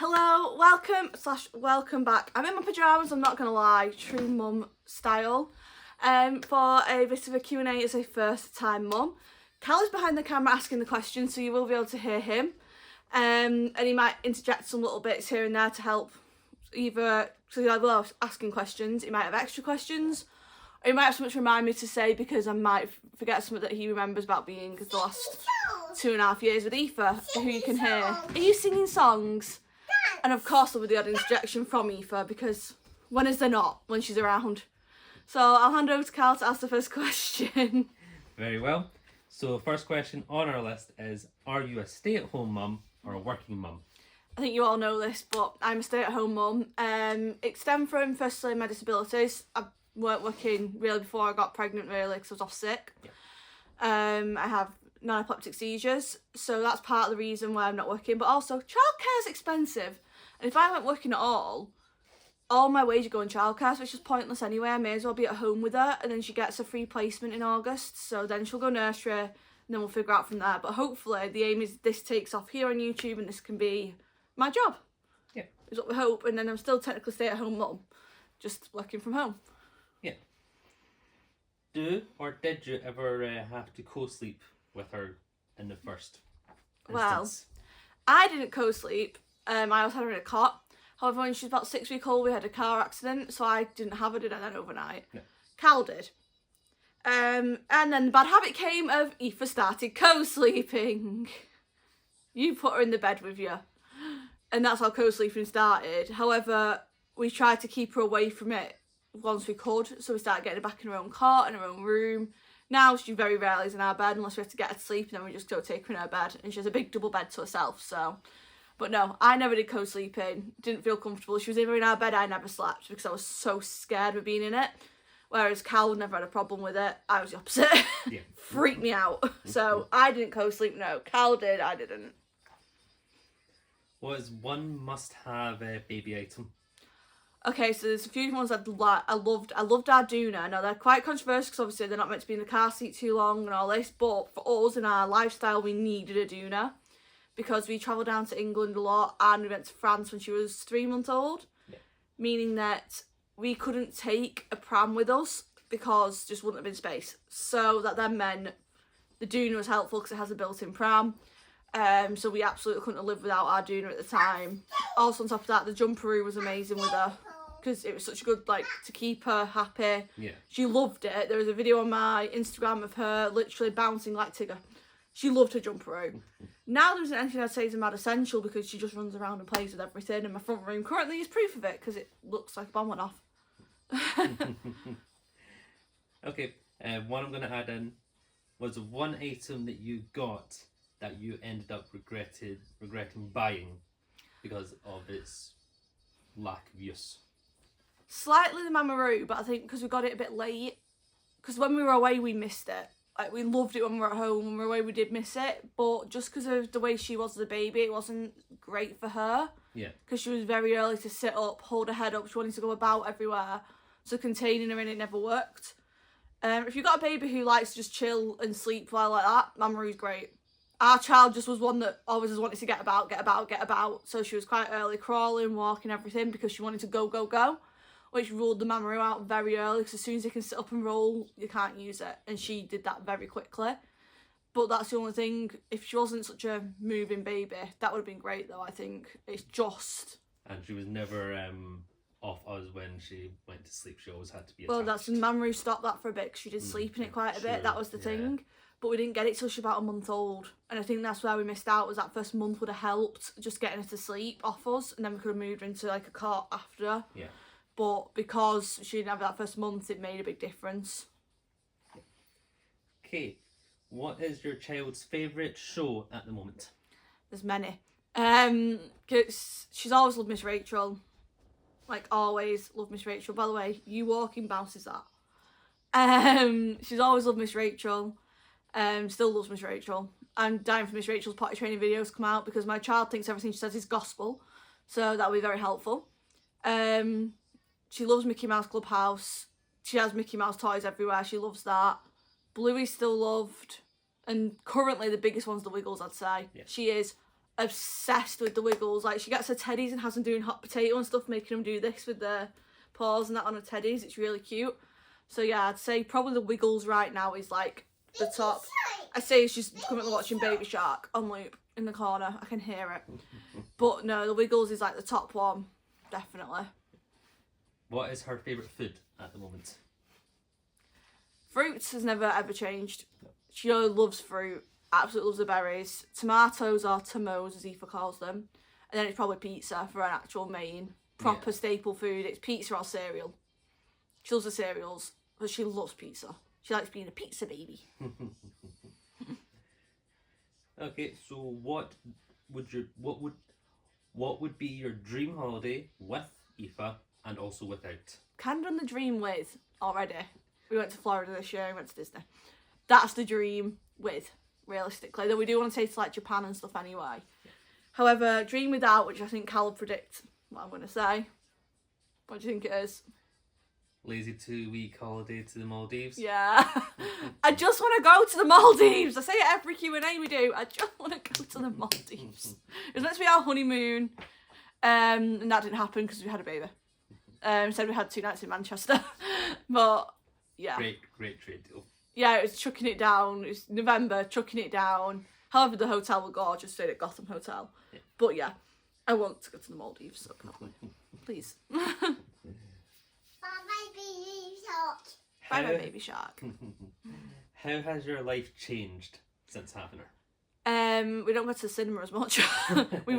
Hello, welcome back. I'm in my pyjamas, I'm not going to lie, true mum style. For a bit of a Q&A as a first time mum. Cal is behind the camera asking the questions, so you will be able to hear him. And he might interject some little bits here and there to help either, so I will asking questions, he might have extra questions, or he might have something to remind me to say because I might forget something that he remembers about being the last 2.5 years with Aoife, who you can hear. Are you singing songs? And of course there'll be the odd interjection from Aoife, because when is there not when she's around? So I'll hand over to Cal to ask the first question. Very well. So the first question on our list is, are you a stay-at-home mum or a working mum? I think you all know this, but I'm a stay-at-home mum. It stemmed from, firstly, my disabilities. I weren't working really before I got pregnant, really, because I was off sick. Yeah. I have non-epileptic seizures, so that's part of the reason why I'm not working. But also, childcare is expensive. And if I weren't working at all my wage would go in childcare, so it's just pointless anyway. I may as well be at home with her, and then she gets a free placement in August, so then she'll go nursery, and then we'll figure out from there. But hopefully the aim is this takes off here on YouTube, and this can be my job. Yeah. Is what we hope, and then I'm still technically stay-at-home mum, just working from home. Yeah. Did you ever have to co-sleep with her in the first instance? Well, I didn't co-sleep. I also had her in a cot. However, when she was about 6 weeks old, we had a car accident, so I didn't have her, did I, then overnight? No. Cal did. And then the bad habit came of Aoife started co-sleeping. You put her in the bed with you. And that's how co-sleeping started. However, we tried to keep her away from it once we could, so we started getting her back in her own cot, in her own room. Now she very rarely is in our bed unless we have to get her to sleep, and then we just go take her in her bed, and she has a big double bed to herself, so... But no, I never did co-sleeping, didn't feel comfortable. She was either in our bed, I never slept because I was so scared of being in it. Whereas Cal never had a problem with it. I was the opposite. Yeah. Freaked me out. So I didn't co-sleep, no. Cal did, I didn't. What is one must-have baby item? Okay, so there's a few ones I loved. I loved our doona. Now, they're quite controversial because obviously they're not meant to be in the car seat too long and all this. But for us in our lifestyle, we needed a doona, because we travelled down to England a lot and we went to France when she was 3 months old, yeah. Meaning that we couldn't take a pram with us because just wouldn't have been space. So that then meant the doona was helpful because it has a built-in pram. So we absolutely couldn't have lived without our doona at the time. Also on top of that, the jumperoo was amazing with her because it was such a good, like, to keep her happy. Yeah. She loved it. There was a video on my Instagram of her literally bouncing like Tigger. She loved her jumperoo. Now there isn't anything I'd say is a mad essential because she just runs around and plays with everything, and my front room currently is proof of it because it looks like a bomb went off. Okay, one I'm going to add in was one item that you got that you ended up regretting buying because of its lack of use. Slightly the Mamaroo, but I think because we got it a bit late. Because when we were away, we missed it. Like, we loved it when we were at home. When we were away, we did miss it. But just because of the way she was as a baby, it wasn't great for her. Yeah. Because she was very early to sit up, hold her head up. She wanted to go about everywhere. So containing her in it never worked. If you've got a baby who likes to just chill and sleep while like that, Mamaroo's great. Our child just was one that always just wanted to get about. So she was quite early, crawling, walking, everything, because she wanted to go. Which ruled the Mamaroo out very early, because as soon as you can sit up and roll, you can't use it. And she did that very quickly. But that's the only thing. If she wasn't such a moving baby, that would have been great, though, I think. It's just... And she was never off us when she went to sleep. She always had to be attached. Well, that's when Mamaroo stopped that for a bit, because she did sleep in it quite a bit. That was the thing. But we didn't get it till she was about a month old. And I think that's where we missed out, was that first month would have helped, just getting her to sleep off us. And then we could have moved her into, like, a cot after. Yeah. But because she didn't have that first month, it made a big difference. Okay, what is your child's favourite show at the moment? There's many. Cause she's always loved Miss Rachel. Like, always loved Miss Rachel. By the way, you walking bounces that. She's always loved Miss Rachel. Still loves Miss Rachel. I'm dying for Miss Rachel's potty training videos to come out because my child thinks everything she says is gospel. So that will be very helpful. She loves Mickey Mouse Clubhouse. She has Mickey Mouse toys everywhere. She loves that. Bluey's still loved. And currently the biggest one's the Wiggles, I'd say. Yeah. She is obsessed with the Wiggles. Like, she gets her teddies and has them doing hot potato and stuff, making them do this with their paws and that on her teddies. It's really cute. So yeah, I'd say probably the Wiggles right now is like the top. I say she's currently watching Baby Shark on loop in the corner. I can hear it. But no, the Wiggles is like the top one, definitely. What is her favourite food at the moment? Fruits has never ever changed. She loves fruit. Absolutely loves the berries. Tomatoes or tomos, as Aoife calls them. And then it's probably pizza for an actual main proper staple food. It's pizza or cereal. She loves the cereals, but she loves pizza. She likes being a pizza baby. Okay, so what would be your dream holiday with Aoife and also without? Kind of done the dream with already. We went to Florida this year. We went to Disney. That's the dream with, realistically. Though we do want to take to like Japan and stuff anyway. Yeah. However, dream without, which I think Cal will predict what I'm going to say. What do you think it is? Lazy 2-week holiday to the Maldives. Yeah. I just want to go to the Maldives. I say it every Q&A we do. I just want to go to the Maldives. It was meant to be our honeymoon. And that didn't happen because we had a baby. Said we had 2 nights in Manchester. But yeah. Great trade deal. Yeah, it was chucking it down. It was November, chucking it down. However, the hotel was gorgeous. Stayed at Gotham Hotel. Yeah. But yeah, I want to go to the Maldives, so probably. Please. Bye, my baby shark. How has your life changed since having her? We don't go to the cinema as much. We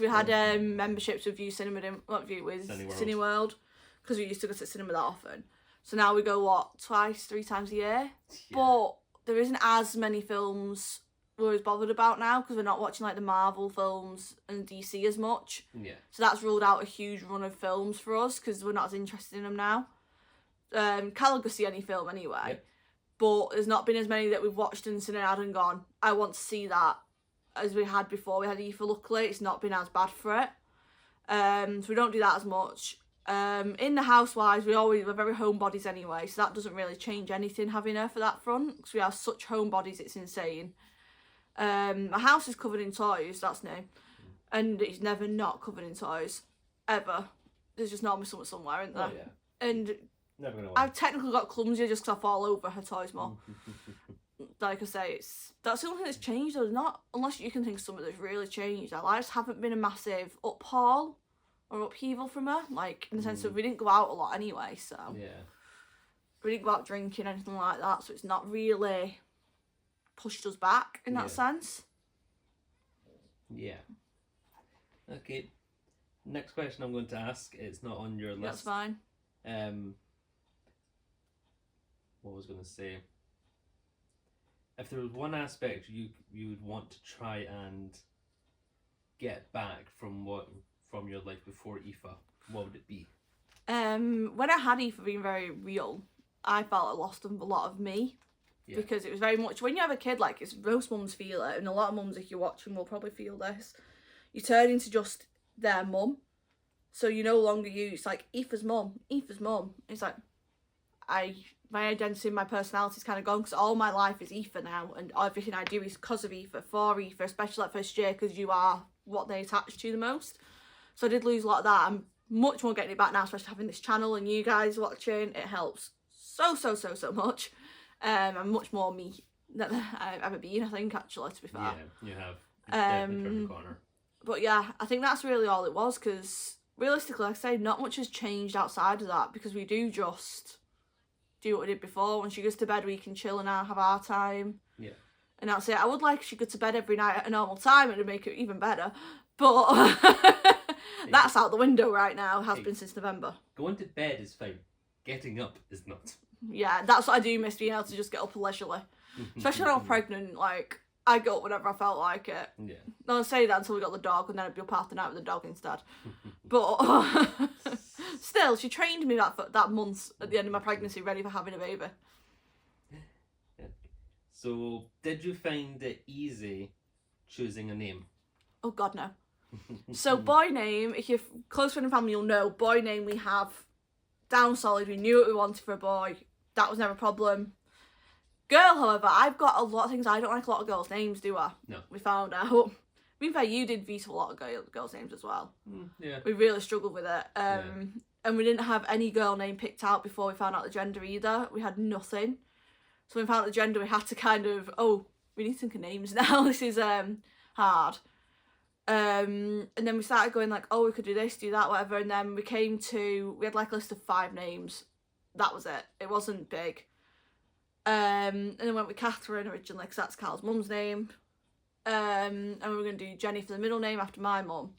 had memberships with View Cinema, with Cineworld, because we used to go to the cinema that often. So now we go, 3 times a year? Yeah. But there isn't as many films we're as bothered about now, because we're not watching like the Marvel films and DC as much. Yeah. So that's ruled out a huge run of films for us, because we're not as interested in them now. Cal will go see any film anyway. Yep. But there's not been as many that we've watched and seen and gone, I want to see that, as we had before. We had Aoife, luckily. It's not been as bad for it. So we don't do that as much. In the house-wise, we're very homebodies anyway, so that doesn't really change anything having her for that front, because we have such homebodies, it's insane. My house is covered in toys, that's new. And it's never not covered in toys. Ever. There's just normally somewhere, isn't there? Oh, yeah. And never gonna I've technically got clumsier just because I fall over her toys more. Like I say, that's the only thing that's changed. Though, not unless you can think of something that's really changed. Our lives haven't been a massive uphaul or upheaval from her. Like in the sense of we didn't go out a lot anyway, so yeah, we didn't go out drinking or anything like that. So it's not really pushed us back in that sense. Yeah. Okay. Next question I'm going to ask. It's not on your list. That's fine. What was I going to say? If there was one aspect you would want to try and get back from your life before Aoife, what would it be? When I had Aoife being very real, I felt I lost a lot of me. Yeah. Because it was very much, when you have a kid, like, it's most mums feel it, and a lot of mums, if you're watching, will probably feel this. You turn into just their mum. So you no longer use, like, Aoife's mum. It's like, my identity and my personality is kind of gone, because all my life is Aoife now, and everything I do is because of Aoife, for Aoife, especially like first year, because you are what they attach to the most. So I did lose a lot of that. I'm much more getting it back now, especially having this channel and you guys watching. It helps so much. I'm much more me than I've ever been, I think, actually, to be fair. Yeah, you have. Definitely turned the corner. But yeah, I think that's really all it was, because realistically, like I say, not much has changed outside of that, because we do just do what we did before. When she goes to bed, we can chill and have our time. Yeah. And that's it. I would like if she go to bed every night at a normal time, and it'd make it even better. But that's out the window right now, has been since November. Going to bed is fine. Getting up is not. Yeah, that's what I do miss, being able to just get up leisurely. Especially when I'm pregnant, like, I get up whenever I felt like it. Yeah. I'll say that until we got the dog, and then I'd be up half the night with the dog instead. But still, she trained me that month at the end of my pregnancy, ready for having a baby. Yeah. So, did you find it easy choosing a name? Oh God, no. So boy name, if you're close friend and family, you'll know, boy name we have down solid. We knew what we wanted for a boy. That was never a problem. Girl, however, I've got a lot of things. I don't like a lot of girls' names, do I? No. We found out. being fair, you did veto a lot of girls' names as well. Yeah. We really struggled with it. And we didn't have any girl name picked out before we found out the gender either. We had nothing. So when we found out the gender, we had to kind of, we need to think of names now. This is hard. And then we started going like, we could do this, do that, whatever. And then we had like a list of 5 names. That was it. It wasn't big. And then went with Catherine originally because that's Carl's mum's name. And we were going to do Jenny for the middle name after my mum.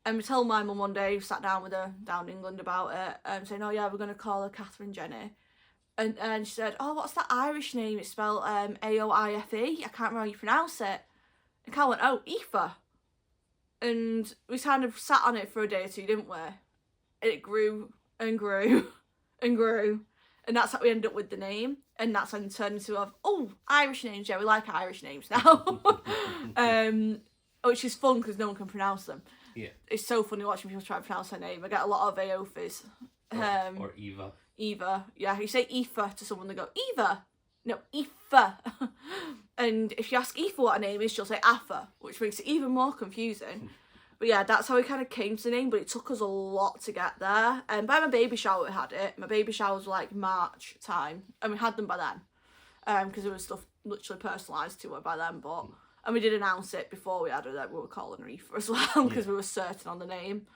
And we told my mum one day, we sat down with her down in England about it, saying, we're going to call her Catherine Jenny. And she said, what's that Irish name? It's spelled Aoife. I can't remember how you pronounce it. And Carl went, Aoife. And we kind of sat on it for a day or two, didn't we? And it grew and grew and grew. And that's how we ended up with the name. And that's when it turned into, Irish names. Yeah, we like Irish names now. Which is fun because no one can pronounce them. Yeah. It's so funny watching people try to pronounce her name. I get a lot of Aoifes. Or Eva. Eva. Yeah, you say Aoife to someone, they go, Eva. No, Aoife. And if you ask Aoife what her name is, she'll say Afa, which makes it even more confusing. But yeah, that's how we kind of came to the name, but it took us a lot to get there. And by my baby shower, we had it. My baby showers were like March time, and we had them by then. Because there was stuff literally personalised to her by then, but... And we did announce it before we had her that we were calling her Aoife as well, because we were certain on the name.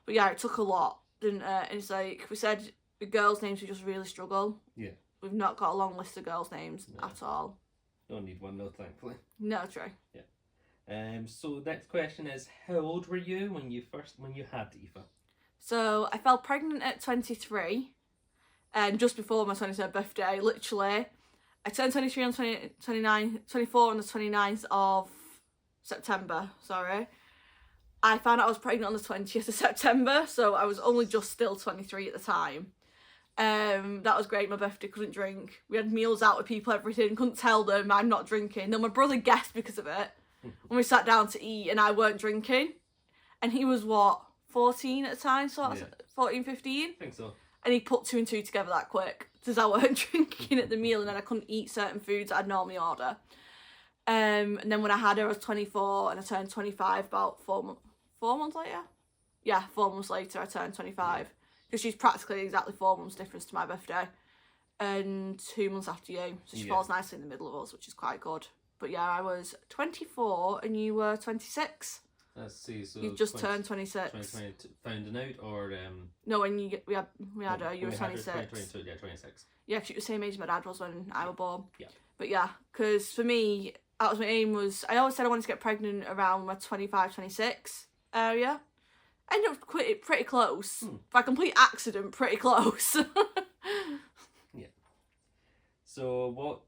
But yeah, it took a lot, didn't it? And it's like, we said, the girls' names we just really struggle. Yeah. We've not got a long list of girls' names at all. Don't need one, though, thankfully. No, true. Yeah. So next question is, how old were you when you had Aoife? So I fell pregnant at 23, and just before my 23rd birthday, literally. I turned 23 on 24 on the 29th of September, sorry. I found out I was pregnant on the 20th of September, so I was only just still 23 at the time. That was great. My birthday, couldn't drink. We had meals out with people, everything. Couldn't tell them I'm not drinking. No, my brother guessed because of it. When we sat down to eat and I weren't drinking. And he was, 14 at the time? So that's 14, 15? I think so. And he put 2 and 2 together that quick. Because I weren't drinking at the meal and then I couldn't eat certain foods that I'd normally order. And then when I had her, I was 24 and I turned 25 about 4 months later? Yeah, 4 months later I turned 25. Because she's practically exactly 4 months difference to my birthday. And 2 months after you. So she falls nicely in the middle of us, which is quite good. But yeah, I was 24 and you were 26. Let's see, so... You just turned 26. 2020 found out, or... No, when we had her, you were 26. 26. Yeah, because you were the same age as my dad was when I was born. Yeah. But yeah, because for me, that was my aim was... I always said I wanted to get pregnant around my 25, 26 area. Ended up pretty close. By complete accident, pretty close. Yeah. So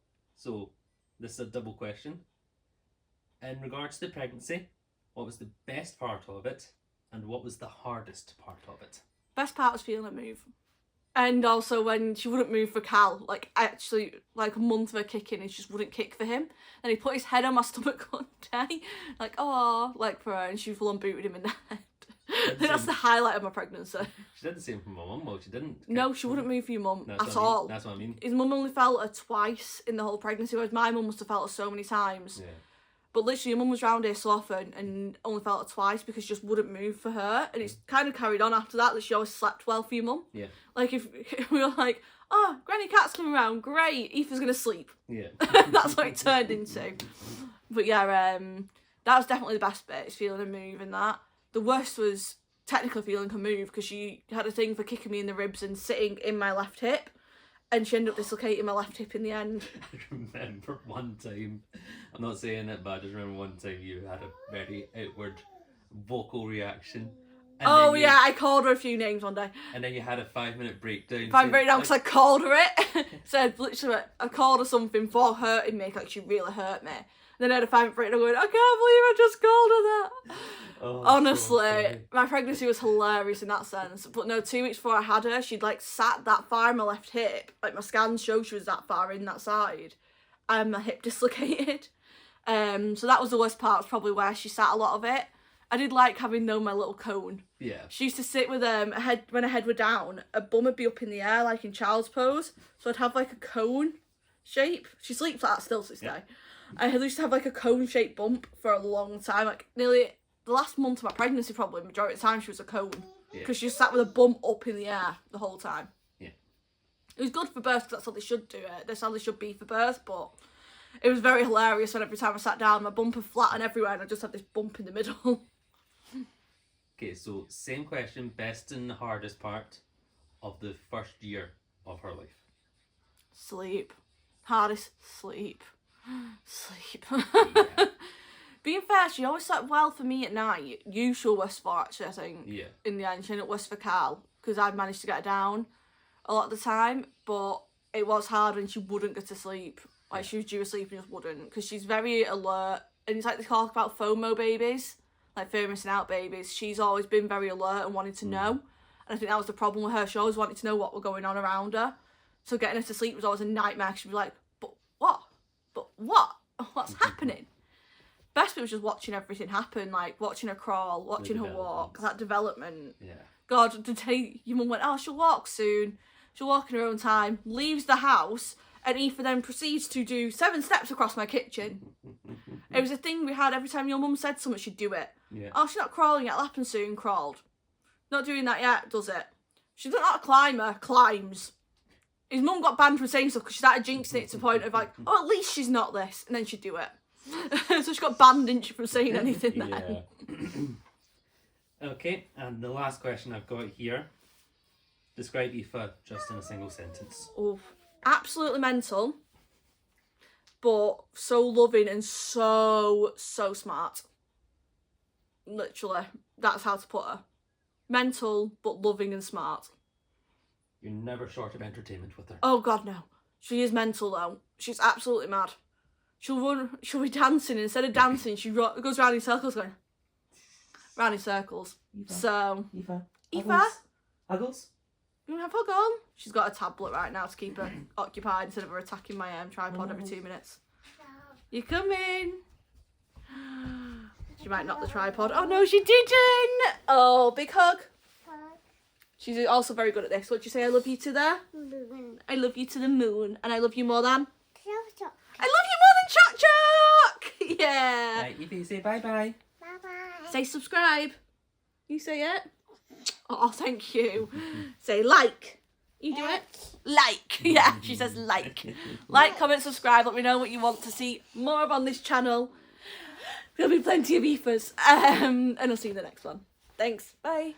this is a double question. In regards to the pregnancy, what was the best part of it, and what was the hardest part of it? Best part was feeling her move. And also when she wouldn't move for Cal, like actually like a month of her kicking and she just wouldn't kick for him. And he put his head on my stomach one day, like, like for her, and she full on booted him in the head. I think that's the highlight of my pregnancy. She did the same for my mum, well, she didn't. No, she wouldn't move for your mum at all. all. That's what I mean. His mum only felt her twice in the whole pregnancy, whereas my mum must have felt her so many times. Yeah. But literally, your mum was round here so often and only felt her twice because she just wouldn't move for her. And it's kind of carried on after that she always slept well for your mum. Yeah. Like, if we were like, Granny Cat's coming around, great, Aoife's going to sleep. Yeah. That's what it turned into. But yeah, that was definitely the best bit, is feeling her move and that. The worst was technically feeling her move because she had a thing for kicking me in the ribs and sitting in my left hip. And she ended up dislocating my left hip in the end. I remember one time, I'm not saying it, but I just remember one time you had a very outward vocal reaction. And I called her a few names one day. And then you had a 5-minute breakdown. Because I called her it. So literally, I called her something for hurting me, like she really hurt me. And then I had a 5-minute breakdown going, I can't believe I just called her that. Honestly, so my pregnancy was hilarious in that sense. But no, 2 weeks before I had her, she'd like sat that far in my left hip. Like my scans show she was that far in that side. And my hip dislocated. So that was the worst part, was probably where she sat a lot of it. I did like having, though, my little cone. Yeah. She used to sit with a head, when her head were down, her bum would be up in the air, like in child's pose. So I'd have like a cone shape. She sleeps like that still to this day. I used to have like a cone-shaped bump for a long time, like nearly the last month of my pregnancy. Probably majority of the time she was a cone because she just sat with a bump up in the air the whole time. Yeah, it was good for birth because that's how they should do it. That's how they should be for birth, but. It was very hilarious when every time I sat down, my bump would flatten everywhere and I just had this bump in the middle. okay, so same question, best and hardest part of the first year of her life. Sleep. Hardest, sleep. Sleep. Yeah. Being fair, she always slept well for me at night. Usual worse for actually, I think. Yeah. In the end, she ended up worse for Carl because I'd managed to get her down a lot of the time, but it was hard when she wouldn't go to sleep. Like, she was due to sleep and just wouldn't, because she's very alert. And it's like they talk about FOMO babies, like fear of missing out babies. She's always been very alert and wanted to know. And I think that was the problem with her. She always wanted to know what was going on around her. So getting her to sleep was always a nightmare. She'd be like, but what? But what? What's happening? Best bit was just watching everything happen, like watching her crawl, watching her walk, that development. Yeah. God, the day your mum went, oh, she'll walk soon. She'll walk in her own time, leaves the house, and Aoife then proceeds to do 7 steps across my kitchen. It was a thing we had every time your mum said something, she'd do it. Yeah. Oh, she's not crawling yet, it'll happen soon, crawled. Not doing that yet, does it? She's not a climber, climbs. His mum got banned from saying stuff because she started jinxing it to the point of like, oh, at least she's not this. And then she'd do it. So she got banned, didn't she, from saying anything then. Yeah. Okay, and the last question I've got here. Describe Aoife just in a single sentence. Oh, absolutely mental, but so loving and so smart. Literally, that's how to put her. Mental, but loving and smart. You're never short of entertainment with her. Oh God, no. She is mental though. She's absolutely mad. She'll be dancing, and instead of dancing, she goes round in circles going. Round in circles. Aoife. So, Aoife? Huggles? You want to have a hug on? She's got a tablet right now to keep her occupied instead of her attacking my tripod every 2 minutes. You coming? She might knock the tripod. Oh no, she didn't! Oh, big hug. She's also very good at this. What do you say? I love you to the? I love you to the moon. And I love you more than? I love you more than Choc Choc! Yeah. Right, Aoife, say bye-bye. Bye-bye. Say subscribe. You say it? Oh, thank you. Say like. You do it? Like. Yeah, she says like. Like, comment, subscribe. Let me know what you want to see more of on this channel. There'll be plenty of Aoifes. And I'll see you in the next one. Thanks. Bye.